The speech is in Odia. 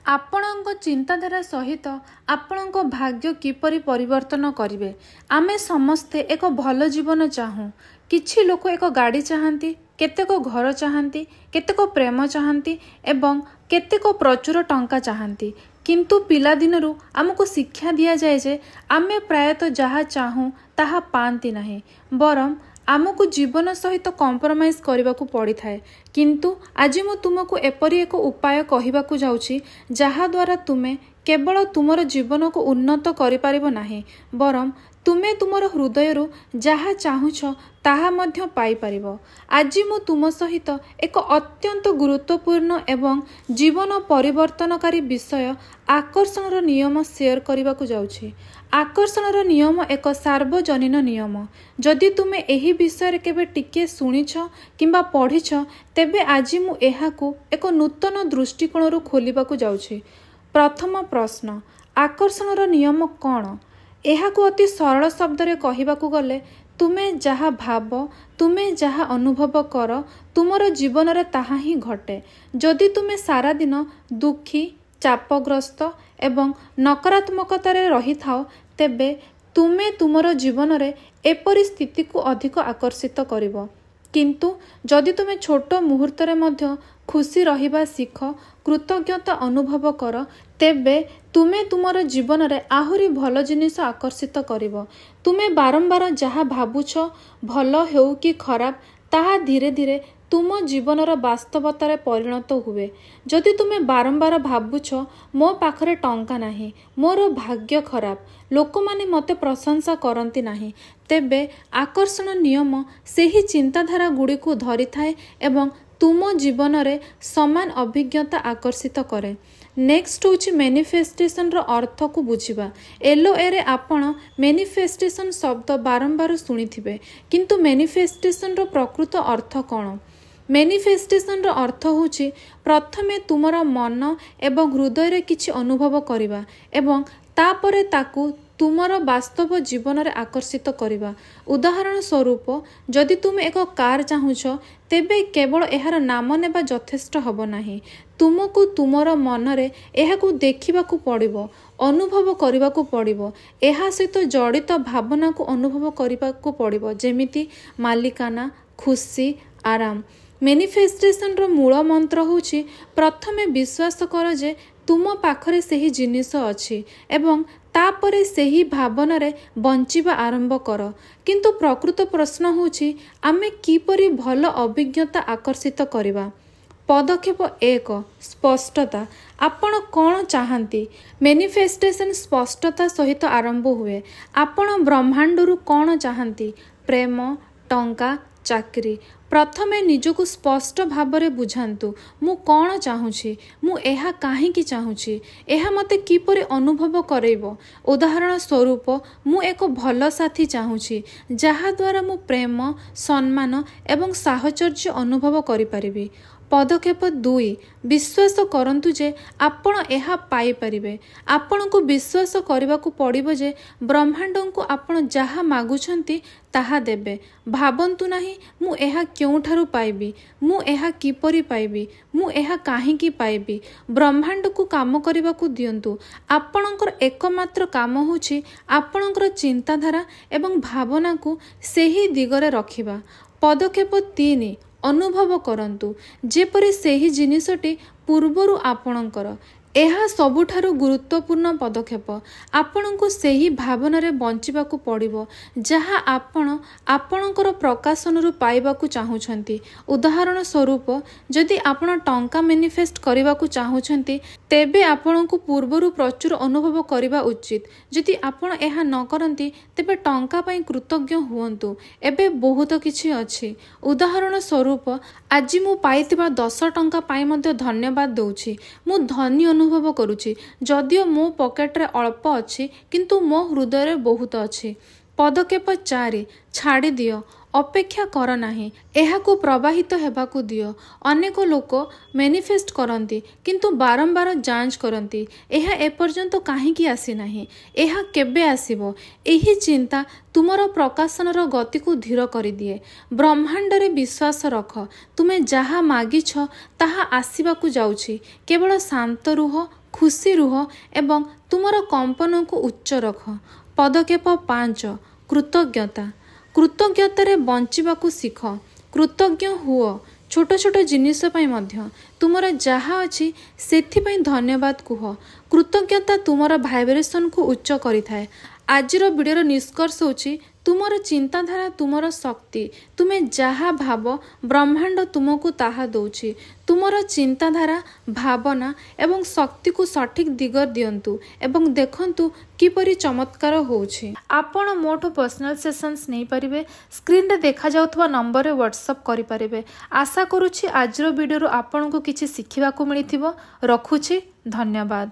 ଆପଣଙ୍କ ଚିନ୍ତାଧାରା ସହିତ ଆପଣଙ୍କ ଭାଗ୍ୟ କିପରି ପରିବର୍ତ୍ତନ କରିବେ। ଆମେ ସମସ୍ତେ ଏକ ଭଲ ଜୀବନ ଚାହୁଁ। କିଛି ଲୋକ ଏକ ଗାଡ଼ି ଚାହାନ୍ତି, କେତେକ ଘର ଚାହାନ୍ତି, କେତେକ ପ୍ରେମ ଚାହାନ୍ତି ଏବଂ କେତେକ ପ୍ରଚୁର ଟଙ୍କା ଚାହାନ୍ତି। କିନ୍ତୁ ପିଲାଦିନରୁ ଆମକୁ ଶିକ୍ଷା ଦିଆଯାଏ ଯେ ଆମେ ପ୍ରାୟତଃ ଯାହା ଚାହୁଁ ତାହା ପାଆନ୍ତି ନାହିଁ, ବରଂ ଆମକୁ ଜୀବନ ସହିତ କମ୍ପ୍ରମାଇଜ୍ କରିବାକୁ ପଡ଼ିଥାଏ। କିନ୍ତୁ ଆଜି ମୁଁ ତୁମକୁ ଏପରି ଏକ ଉପାୟ କହିବାକୁ ଯାଉଛି ଯାହାଦ୍ୱାରା ତୁମେ କେବଳ ତୁମର ଜୀବନକୁ ଉନ୍ନତ କରିପାରିବ ନାହିଁ, ବରଂ ତୁମେ ତୁମର ହୃଦୟରୁ ଯାହା ଚାହୁଁଛ ତାହା ମଧ୍ୟ ପାଇପାରିବ। ଆଜି ମୁଁ ତୁମ ସହିତ ଏକ ଅତ୍ୟନ୍ତ ଗୁରୁତ୍ୱପୂର୍ଣ୍ଣ ଏବଂ ଜୀବନ ପରିବର୍ତ୍ତନକାରୀ ବିଷୟ ଆକର୍ଷଣର ନିୟମ ସେୟାର କରିବାକୁ ଯାଉଛି। ଆକର୍ଷଣର ନିୟମ ଏକ ସାର୍ବଜନୀନ ନିୟମ। ଯଦି ତୁମେ ଏହି ବିଷୟରେ କେବେ ଟିକିଏ ଶୁଣିଛ କିମ୍ବା ପଢ଼ିଛ, ତେବେ ଆଜି ମୁଁ ଏହାକୁ ଏକ ନୂତନ ଦୃଷ୍ଟିକୋଣରୁ ଖୋଲିବାକୁ ଯାଉଛି। ପ୍ରଥମ ପ୍ରଶ୍ନ, ଆକର୍ଷଣର ନିୟମ କ'ଣ? ଏହାକୁ ଅତି ସରଳ ଶବ୍ଦରେ କହିବାକୁ ଗଲେ, ତୁମେ ଯାହା ଭାବ, ତୁମେ ଯାହା ଅନୁଭବ କର, ତୁମର ଜୀବନରେ ତାହା ହିଁ ଘଟେ। ଯଦି ତୁମେ ସାରାଦିନ ଦୁଃଖୀ, ଚାପଗ୍ରସ୍ତ ଏବଂ ନକାରାତ୍ମକତାରେ ରହିଥାଅ, ତେବେ ତୁମେ ତୁମର ଜୀବନରେ ଏପରି ସ୍ଥିତିକୁ ଅଧିକ ଆକର୍ଷିତ କରିବ। କିନ୍ତୁ ଯଦି ତୁମେ ଛୋଟ ମୁହୂର୍ତ୍ତରେ ମଧ୍ୟ ଖୁସି ରହିବା ଶିଖ, କୃତଜ୍ଞତା ଅନୁଭବ କର, ତେବେ ତୁମେ ତୁମର ଜୀବନରେ ଆହୁରି ଭଲ ଜିନିଷ ଆକର୍ଷିତ କରିବ। ତୁମେ ବାରମ୍ବାର ଯାହା ଭାବୁଛ, ଭଲ ହେଉ କି ଖରାପ, ତାହା ଧୀରେ ଧୀରେ ତୁମ ଜୀବନର ବାସ୍ତବତାରେ ପରିଣତ ହୁଏ। ଯଦି ତୁମେ ବାରମ୍ବାର ଭାବୁଛ, ମୋ ପାଖରେ ଟଙ୍କା ନାହିଁ, ମୋର ଭାଗ୍ୟ ଖରାପ, ଲୋକମାନେ ମୋତେ ପ୍ରଶଂସା କରନ୍ତି ନାହିଁ, ତେବେ ଆକର୍ଷଣ ନିୟମ ସେହି ଚିନ୍ତାଧାରା ଗୁଡ଼ିକୁ ଧରିଥାଏ ଏବଂ ତୁମ ଜୀବନରେ ସମାନ ଅଭିଜ୍ଞତା ଆକର୍ଷିତ କରେ। ନେକ୍ସଟ ହେଉଛି ମ୍ୟାନିଫେଷ୍ଟେସନର ଅର୍ଥକୁ ବୁଝିବା। LOAରେ ଆପଣ ମ୍ୟାନିଫେଷ୍ଟେସନ ଶବ୍ଦ ବାରମ୍ବାର ଶୁଣିଥିବେ, କିନ୍ତୁ ମ୍ୟାନିଫେଷ୍ଟେସନର ପ୍ରକୃତ ଅର୍ଥ କ'ଣ? ମ୍ୟାନିଫେଷ୍ଟେସନର ଅର୍ଥ ହେଉଛି ପ୍ରଥମେ ତୁମର ମନ ଏବଂ ହୃଦୟରେ କିଛି ଅନୁଭବ କରିବା ଏବଂ ତାପରେ ତାକୁ ତୁମର ବାସ୍ତବ ଜୀବନରେ ଆକର୍ଷିତ କରିବା। ଉଦାହରଣ ସ୍ୱରୂପ, ଯଦି ତୁମେ ଏକ କାର୍ ଚାହୁଁଛ, ତେବେ କେବଳ ଏହାର ନାମ ନେବା ଯଥେଷ୍ଟ ହେବ ନାହିଁ। ତୁମକୁ ତୁମର ମନରେ ଏହାକୁ ଦେଖିବାକୁ ପଡ଼ିବ, ଅନୁଭବ କରିବାକୁ ପଡ଼ିବ, ଏହା ସହିତ ଜଡ଼ିତ ଭାବନାକୁ ଅନୁଭବ କରିବାକୁ ପଡ଼ିବ, ଯେମିତି ମାଲିକାନା, ଖୁସି, ଆରାମ। ମ୍ୟାନିଫେଷ୍ଟେସନର ମୂଳ ମନ୍ତ୍ର ହେଉଛି ପ୍ରଥମେ ବିଶ୍ୱାସ କର ଯେ ତୁମ ପାଖରେ ସେହି ଜିନିଷ ଅଛି ଏବଂ ତାପରେ ସେହି ଭାବନାରେ ବଞ୍ଚିବା ଆରମ୍ଭ କର। କିନ୍ତୁ ପ୍ରକୃତ ପ୍ରଶ୍ନ ହେଉଛି, ଆମେ କିପରି ଭଲ ଅଭିଜ୍ଞତା ଆକର୍ଷିତ କରିବା? ପଦକ୍ଷେପ 1, ସ୍ପଷ୍ଟତା। ଆପଣ କ'ଣ ଚାହାନ୍ତି? ମ୍ୟାନିଫେଷ୍ଟେସନ ସ୍ପଷ୍ଟତା ସହିତ ଆରମ୍ଭ ହୁଏ। ଆପଣ ବ୍ରହ୍ମାଣ୍ଡରୁ କ'ଣ ଚାହାନ୍ତି? ପ୍ରେମ, ଟଙ୍କା, ଚାକିରି? ପ୍ରଥମେ ନିଜକୁ ସ୍ପଷ୍ଟ ଭାବରେ ବୁଝାନ୍ତୁ, ମୁଁ କ'ଣ ଚାହୁଁଛି? ମୁଁ ଏହା କାହିଁକି ଚାହୁଁଛି? ଏହା ମୋତେ କିପରି ଅନୁଭବ କରାଇବ? ଉଦାହରଣ ସ୍ୱରୂପ, ମୁଁ ଏକ ଭଲ ସାଥୀ ଚାହୁଁଛି, ଯାହାଦ୍ୱାରା ମୁଁ ପ୍ରେମ, ସମ୍ମାନ ଏବଂ ସାହଚର୍ଯ୍ୟ ଅନୁଭବ କରିପାରିବି। ପଦକ୍ଷେପ 2, ବିଶ୍ୱାସ କରନ୍ତୁ ଯେ ଆପଣ ଏହା ପାଇପାରିବେ। ଆପଣଙ୍କୁ ବିଶ୍ୱାସ କରିବାକୁ ପଡ଼ିବ ଯେ ବ୍ରହ୍ମାଣ୍ଡଙ୍କୁ ଆପଣ ଯାହା ମାଗୁଛନ୍ତି ତାହା ଦେବେ। ଭାବନ୍ତୁ ନାହିଁ, ମୁଁ ଏହା କେଉଁଠାରୁ ପାଇବି, ମୁଁ ଏହା କିପରି ପାଇବି, ମୁଁ ଏହା କାହିଁକି ପାଇବି। ବ୍ରହ୍ମାଣ୍ଡକୁ କାମ କରିବାକୁ ଦିଅନ୍ତୁ। ଆପଣଙ୍କର ଏକମାତ୍ର କାମ ହେଉଛି ଆପଣଙ୍କର ଚିନ୍ତାଧାରା ଏବଂ ଭାବନାକୁ ସେହି ଦିଗରେ ରଖିବା। ପଦକ୍ଷେପ 3, ଅନୁଭବ କରନ୍ତୁ ଯେପରି ସେହି ଜିନିଷଟି ପୂର୍ବରୁ ଆପଣଙ୍କର। ଏହା ସବୁଠାରୁ ଗୁରୁତ୍ୱପୂର୍ଣ୍ଣ ପଦକ୍ଷେପ। ଆପଣଙ୍କୁ ସେହି ଭାବନାରେ ବଞ୍ଚିବାକୁ ପଡ଼ିବ ଯାହା ଆପଣ ଆପଣଙ୍କର ପ୍ରକାଶନରୁ ପାଇବାକୁ ଚାହୁଁଛନ୍ତି। ଉଦାହରଣ ସ୍ୱରୂପ, ଯଦି ଆପଣ ଟଙ୍କା ମ୍ୟାନିଫେଷ୍ଟ କରିବାକୁ ଚାହୁଁଛନ୍ତି, ତେବେ ଆପଣଙ୍କୁ ପୂର୍ବରୁ ପ୍ରଚୁର ଅନୁଭବ କରିବା ଉଚିତ। ଯଦି ଆପଣ ଏହା ନ କରନ୍ତି, ତେବେ ଟଙ୍କା ପାଇଁ କୃତଜ୍ଞ ହୁଅନ୍ତୁ। ଏବେ ବହୁତ କିଛି ଅଛି। ଉଦାହରଣ ସ୍ୱରୂପ, ଆଜି ମୁଁ ପାଇଥିବା 10 ଟଙ୍କା ପାଇଁ ମଧ୍ୟ ଧନ୍ୟବାଦ ଦେଉଛି। ମୁଁ ଧନୀ ଅନୁଭବ କରୁଛି, ଯଦିଓ ମୋ ପକେଟରେ ଅଳ୍ପ ଅଛି, କିନ୍ତୁ ମୋ ହୃଦୟରେ ବହୁତ ଅଛି। ପଦକ୍ଷେପ 4, ଛାଡ଼ିଦିଅ। ଅପେକ୍ଷା କର ନାହିଁ, ଏହାକୁ ପ୍ରବାହିତ ହେବାକୁ ଦିଅ। ଅନେକ ଲୋକ ମ୍ୟାନିଫେଷ୍ଟ କରନ୍ତି କିନ୍ତୁ ବାରମ୍ବାର ଯାଞ୍ଚ କରନ୍ତି, ଏହା ଏପର୍ଯ୍ୟନ୍ତ କାହିଁକି ଆସିନାହିଁ, ଏହା କେବେ ଆସିବ। ଏହି ଚିନ୍ତା ତୁମର ପ୍ରକାଶନର ଗତିକୁ ଧୀର କରିଦିଏ। ବ୍ରହ୍ମାଣ୍ଡରେ ବିଶ୍ୱାସ ରଖ, ତୁମେ ଯାହା ମାଗିଛ ତାହା ଆସିବାକୁ ଯାଉଛି। କେବଳ ଶାନ୍ତ ରୁହ, खुशी रुह एवं तुमर कंपन को उच्च रख। पदक्षेप 5 कृतज्ञता। कृतज्ञतारे बंचिबाकू शिख। कृतज्ञ हुओ छोट छोट जिनिस पई मध्य तुमर जहाँ अच्छी सेथिपई धन्यवाद कुह। कृतज्ञता तुमर भाइब्रेशन को उच्च करिथाए। आजिर वीडियोर निष्कर्ष होची तुमर चिंताधारा तुमर शक्ति। तुमे जहाँ भाव ब्रह्मांड तुमको ताहा दौची। तुमर चिंताधारा भावना एवं शक्ति को सठिक दिग दियंतु एवं देखंतु किपरि चमत्कार होउछि। आपण मोठो पर्सनल सेशंस नहीं परिबे। स्क्रीन रे देखा जाउथवा नंबर रे व्हाट्सएप करि परिबे। आशा करूछि आजिर वीडियो आपनको किछि शिखिबा को मिलिथिबो। रखुछि धन्यवाद।